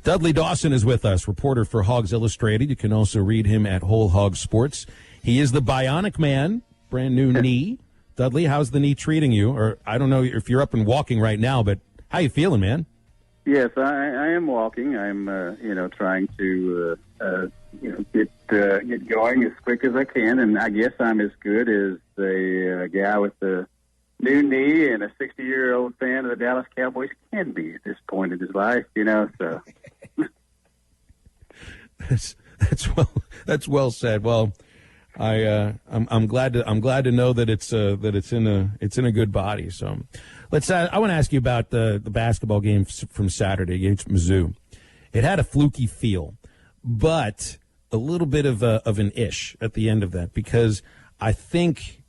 Dudley Dawson is with us, reporter for Hawgs Illustrated. You can also read him at Whole Hog Sports. He is the Bionic Man, brand new knee. Dudley, how's the knee treating you? Or I don't know if you're up and walking right now, but how you feeling, man? Yes, I am walking. I'm, trying to, get going as quick as I can, and I guess I'm as good as a guy with the new knee and a 60-year-old fan of the Dallas Cowboys can be at this point in his life, so. That's well said. Well, I'm glad to know that it's in a good body. So I want to ask you about the basketball game from Saturday against Mizzou. It had a fluky feel, but a little bit of an ish at the end of that, because I think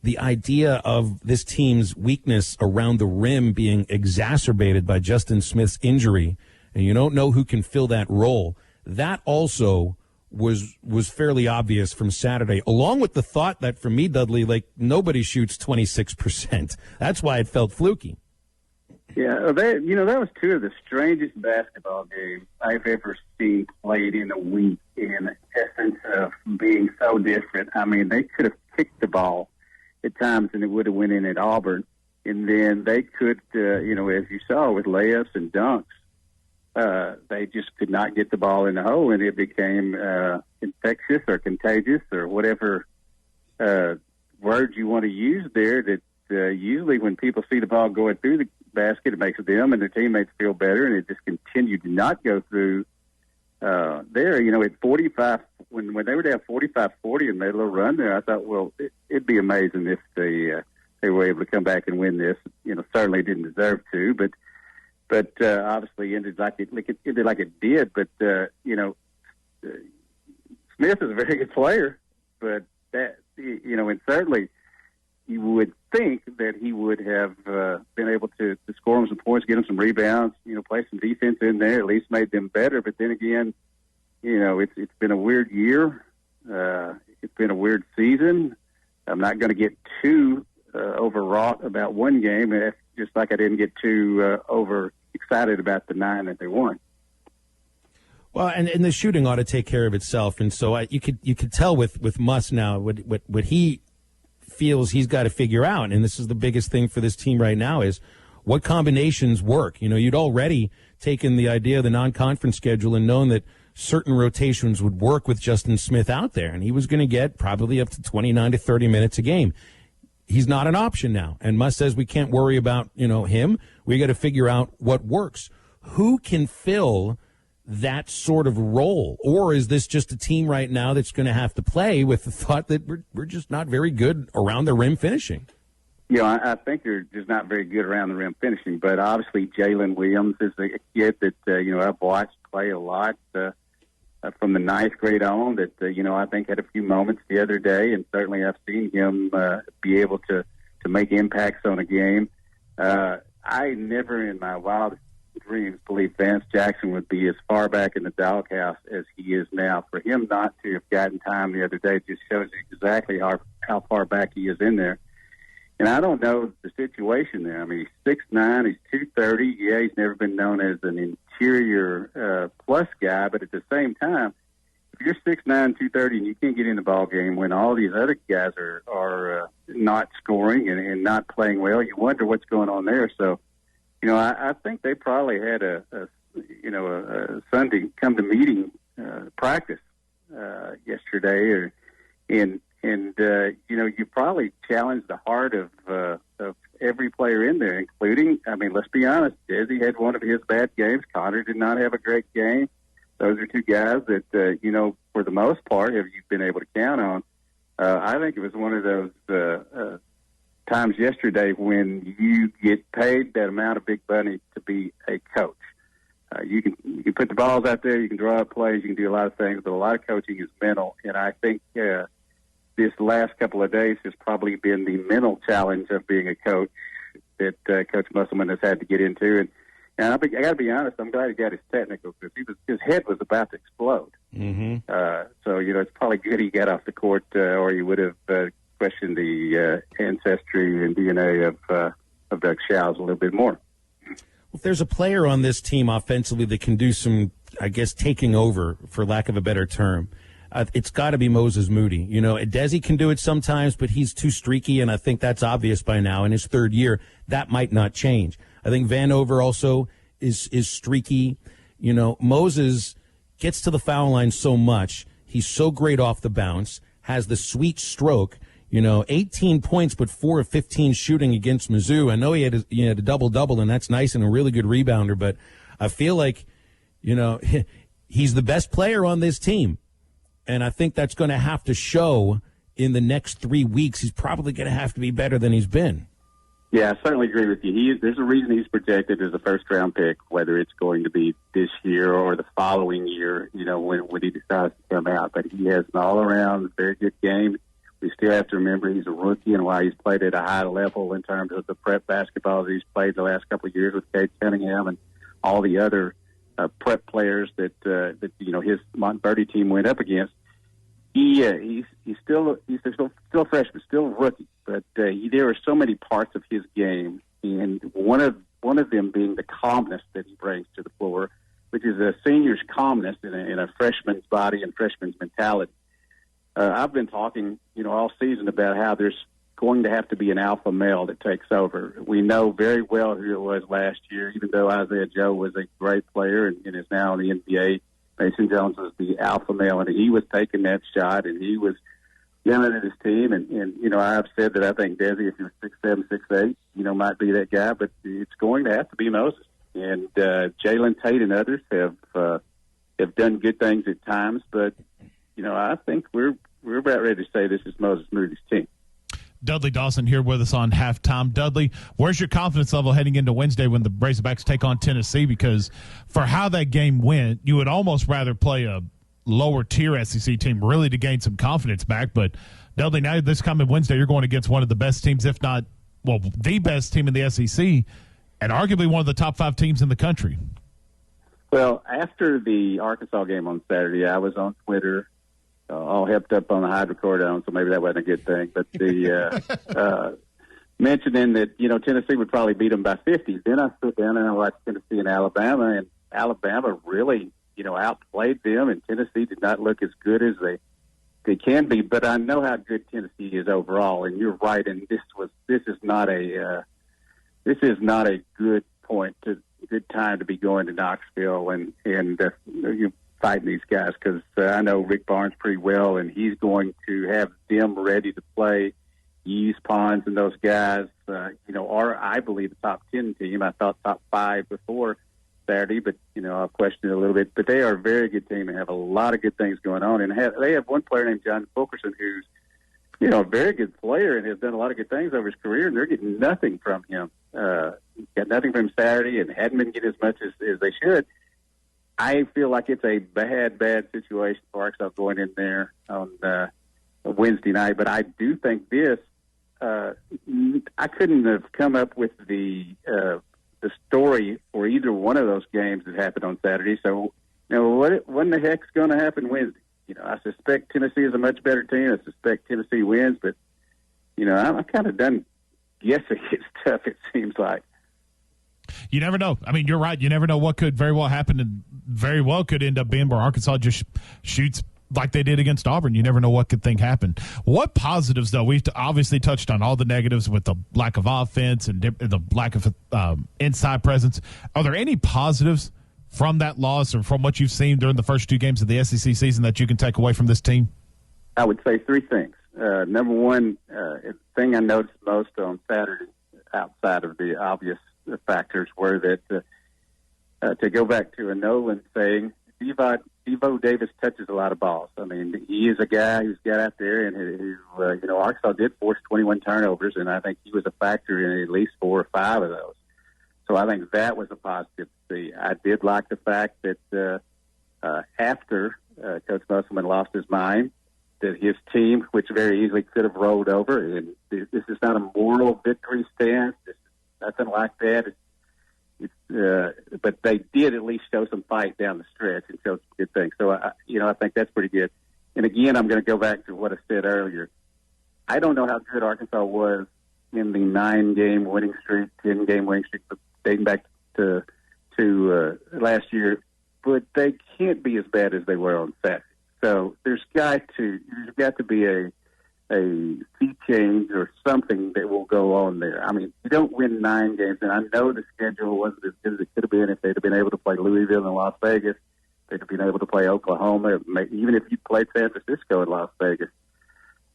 the idea of this team's weakness around the rim being exacerbated by Justin Smith's injury, and you don't know who can fill that role, that also was fairly obvious from Saturday, along with the thought that, for me, Dudley, nobody shoots 26%. That's why it felt fluky. Yeah, that was two of the strangest basketball games I've ever seen played in a week, in essence of being so different. I mean, they could have kicked the ball at times and it would have went in at Auburn. And then they could, as you saw with layups and dunks, they just could not get the ball in the hole, and it became infectious or contagious or whatever word you want to use there. That usually when people see the ball going through the basket, it makes them and their teammates feel better, and it just continued to not go through there. At 45, when they were down 45-40 and made a little run there, I thought, well, it'd be amazing if they were able to come back and win this. Certainly didn't deserve to, but obviously ended like it did. But Smith is a very good player, but that and certainly you would think that he would have been able to score him some points, get him some rebounds, play some defense in there, at least made them better. But then again, it's been a weird year. It's been a weird season. I'm not going to get too overwrought about one game, just like I didn't get too over excited about the 9 that they won. Well, and the shooting ought to take care of itself, and so you could tell with Muss now what he feels he's got to figure out, and this is the biggest thing for this team right now, is what combinations work. You'd already taken the idea of the non-conference schedule and known that certain rotations would work with Justin Smith out there, and he was going to get probably up to 29 to 30 minutes a game. He's not an option now, and Muss says we can't worry about him. We got to figure out what works. Who can fill that sort of role, or is this just a team right now that's going to have to play with the thought that we're just not very good around the rim finishing? I think they're just not very good around the rim finishing, but obviously Jalen Williams is a kid that I've watched play a lot from the 9th grade on, that I think had a few moments the other day, and certainly I've seen him be able to make impacts on a game. I never in my wildest dreams believed Vance Jackson would be as far back in the doghouse as he is now. For him not to have gotten time the other day just shows you exactly how far back he is in there. And I don't know the situation there. I mean, he's 6'9", he's 230. Yeah, he's never been known as an interior plus guy, but at the same time, if you're 6'9", 230, and you can't get in the ball game when all these other guys are not scoring and not playing well, you wonder what's going on there. So, I think they probably had a Sunday come to meeting practice yesterday, and you probably challenged the heart of every player in there, including, let's be honest, Desi had one of his bad games. Connor did not have a great game. Those are two guys that, for the most part, you've been able to count on. I think it was one of those times yesterday when you get paid that amount of big money to be a coach. You can put the balls out there, you can draw up plays, you can do a lot of things, but a lot of coaching is mental, and I think this last couple of days has probably been the mental challenge of being a coach that Coach Musselman has had to get into. And I got to be honest, I'm glad he got his technical, because his head was about to explode. Mm-hmm. So it's probably good he got off the court, or he would have questioned the ancestry and DNA of Doug Shows a little bit more. if there's a player on this team offensively that can do some, I guess, taking over, for lack of a better term, it's got to be Moses Moody. You know, Desi can do it sometimes, but he's too streaky, and I think that's obvious by now. In his third year, that might not change. I think Vanover also is streaky. You know, Moses gets to the foul line so much. He's so great off the bounce, has the sweet stroke. You know, 18 points, but 4 of 15 shooting against Mizzou. I know he had a double-double, and that's nice and a really good rebounder, but I feel like, you know, he's the best player on this team. And I think that's going to have to show in the next 3 weeks. He's probably going to have to be better than he's been. Yeah, I certainly agree with you. There's a reason he's projected as a first-round pick, whether it's going to be this year or the following year, you know, when he decides to come out. But he has an all-around very good game. We still have to remember he's a rookie, and while he's played at a high level in terms of the prep basketball that he's played the last couple of years with Cade Cunningham and all the other prep players that you know his Montverde team went up against, he's still a freshman, still a rookie. But there are so many parts of his game, and one of them being the calmness that he brings to the floor, which is a senior's calmness in a freshman's body and freshman's mentality. I've been talking, you know, all season about how there's going to have to be an alpha male that takes over. We know very well who it was last year, even though Isaiah Joe was a great player and is now in the NBA. Mason Jones was the alpha male, and he was taking that shot, and he was yelling at his team. And you know, I've said that I think Desi, if he was 6'7", 6'8", you know, might be that guy, but it's going to have to be Moses. And Jalen Tate and others have done good things at times, but you know, I think we're about ready to say this is Moses Moody's team. Dudley Dawson here with us on Halftime. Dudley, where's your confidence level heading into Wednesday when the Razorbacks take on Tennessee? Because for how that game went, you would almost rather play a lower-tier SEC team really to gain some confidence back. But, Dudley, now this coming Wednesday, you're going against one of the best teams, if not, well, the best team in the SEC, and arguably one of the top 5 teams in the country. Well, after the Arkansas game on Saturday, I was on Twitter, all hepped up on the hydrocodone, so maybe that wasn't a good thing. But the mentioning that, you know, Tennessee would probably beat them by 50. Then I sit down and I watched Tennessee and Alabama really, you know, outplayed them, and Tennessee did not look as good as they can be. But I know how good Tennessee is overall, and you're right. And this is not a good time to be going to Knoxville and you fighting these guys, because I know Rick Barnes pretty well, and he's going to have them ready to play Yeast Ponds and those guys, you know, are, I believe, a top 10 team. I thought top 5 before Saturday, but, you know, I'll question it a little bit. But they are a very good team and have a lot of good things going on. And they have one player named John Fulkerson who's, you know, a very good player and has done a lot of good things over his career, and they're getting nothing from him. Got nothing from him Saturday and hadn't been getting as much as they should. I feel like it's a bad situation for Arkansas going in there on Wednesday night. But I do think this, I couldn't have come up with the story for either one of those games that happened on Saturday. So, you know, what in the heck's going to happen Wednesday? You know, I suspect Tennessee is a much better team. I suspect Tennessee wins, but, you know, I'm kind of done guessing it's tough, it seems like. You never know. I mean, you're right. You never know what could very well happen, and very well could end up being where Arkansas just shoots like they did against Auburn. You never know what could thing happen. What positives, though? We've obviously touched on all the negatives with the lack of offense and the lack of inside presence. Are there any positives from that loss or from what you've seen during the first 2 games of the SEC season that you can take away from this team? I would say 3 things. Number one, the thing I noticed most on Saturday, outside of the obvious factors, were that to go back to a Nolan saying, Devo Davis touches a lot of balls. I mean, he is a guy who's got out there, and who you know, Arkansas did force 21 turnovers, and I think he was a factor in at least 4 or 5 of those. So I think that was a positive to see. I did like the fact that after Coach Musselman lost his mind, that his team, which very easily could have rolled over, and this is not a moral victory stance. This is nothing like that. But they did at least show some fight down the stretch and show some good things. So, I think that's pretty good. And again, I'm going to go back to what I said earlier. I don't know how good Arkansas was in the 9-game winning streak, 10-game winning streak dating back to last year, but they can't be as bad as they were on Saturday. So there's got to be a sea change or something that will go on there. I mean, you don't win 9 games, and I know the schedule wasn't as good as it could have been if they'd have been able to play Louisville and Las Vegas. They'd have been able to play Oklahoma, even if you played San Francisco and Las Vegas.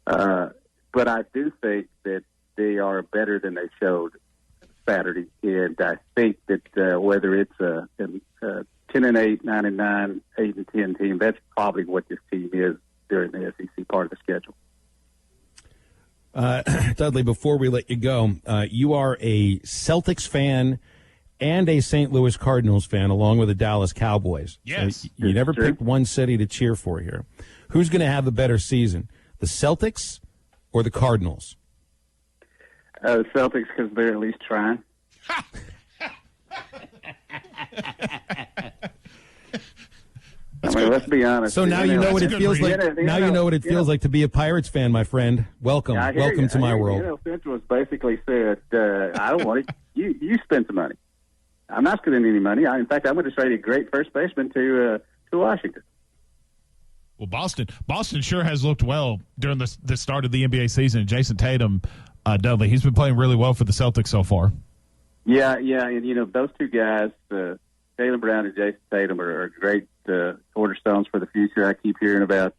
But I do think that they are better than they showed Saturday, and I think that whether it's a 10-8, 9-9, 8-10 team, that's probably what this team is during the SEC part of the schedule. Dudley, before we let you go, you are a Celtics fan and a St. Louis Cardinals fan, along with the Dallas Cowboys. Yes. So you never picked one city to cheer for here. Who's going to have the better season, the Celtics or the Cardinals? The Celtics, because they're at least trying. I mean, let's be honest. So now you know what it feels like. Now you know what it feels like to be a Pirates fan, my friend. Welcome to my world. NL Central has basically said, "I don't want it. You spend some money. I'm not spending any money. In fact, I'm going to trade a great first baseman to Washington." Well, Boston sure has looked well during the start of the NBA season. Jason Tatum, Dudley, he's been playing really well for the Celtics so far. Yeah, and those two guys, Jaylen Brown and Jason Tatum, are great cornerstones for the future. I keep hearing about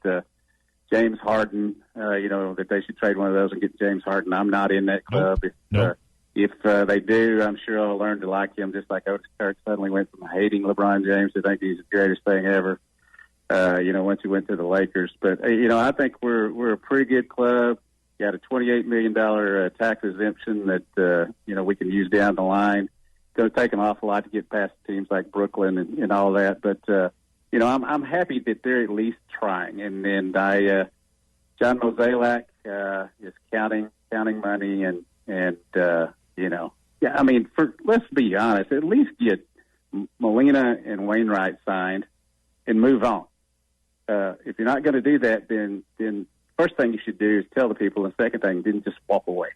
James Harden, that they should trade one of those and get James Harden. I'm not in that club. Nope. If they do, I'm sure I'll learn to like him, just like Otis Kirk suddenly went from hating LeBron James to think he's the greatest thing ever, once he went to the Lakers. But, I think we're a pretty good club. Got a $28 million tax exemption that, we can use down the line. It's going to take an awful lot to get past teams like Brooklyn and all that. But, I'm happy that they're at least trying. And John Mozeliak is counting money let's be honest, at least get Molina and Wainwright signed and move on. If you're not going to do that, then first thing you should do is tell the people, and second thing, then just walk away.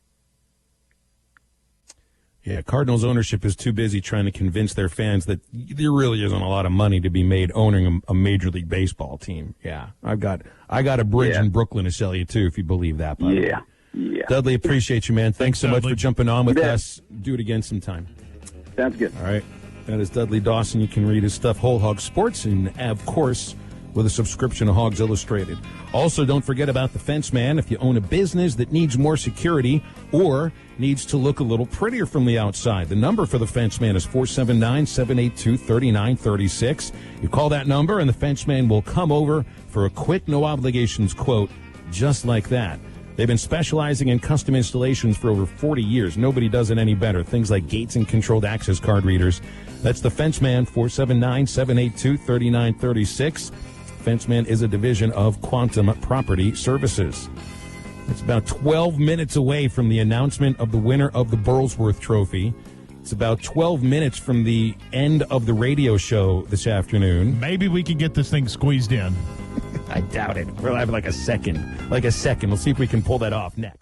Yeah, Cardinals ownership is too busy trying to convince their fans that there really isn't a lot of money to be made owning a Major League Baseball team. Yeah, I got a bridge in Brooklyn to sell you too, if you believe that. By the way. Yeah. Dudley, appreciate you, man. Thanks so much Dudley. for jumping on with us. Do it again sometime. Sounds good. All right. That is Dudley Dawson. You can read his stuff, Whole Hog Sports, and of course, with a subscription to Hogs Illustrated. Also, don't forget about the Fence Man. If you own a business that needs more security or needs to look a little prettier from the outside, the number for the Fence Man is 479-782-3936. You call that number, and the Fence Man will come over for a quick, no-obligations quote just like that. They've been specializing in custom installations for over 40 years. Nobody does it any better. Things like gates and controlled access card readers. That's the Fence Man, 479-782-3936. Fence Man is a division of Quantum Property Services. It's about 12 minutes away from the announcement of the winner of the Burlsworth Trophy. It's about 12 minutes from the end of the radio show this afternoon. Maybe we can get this thing squeezed in. I doubt it. We'll have like a second. We'll see if we can pull that off next.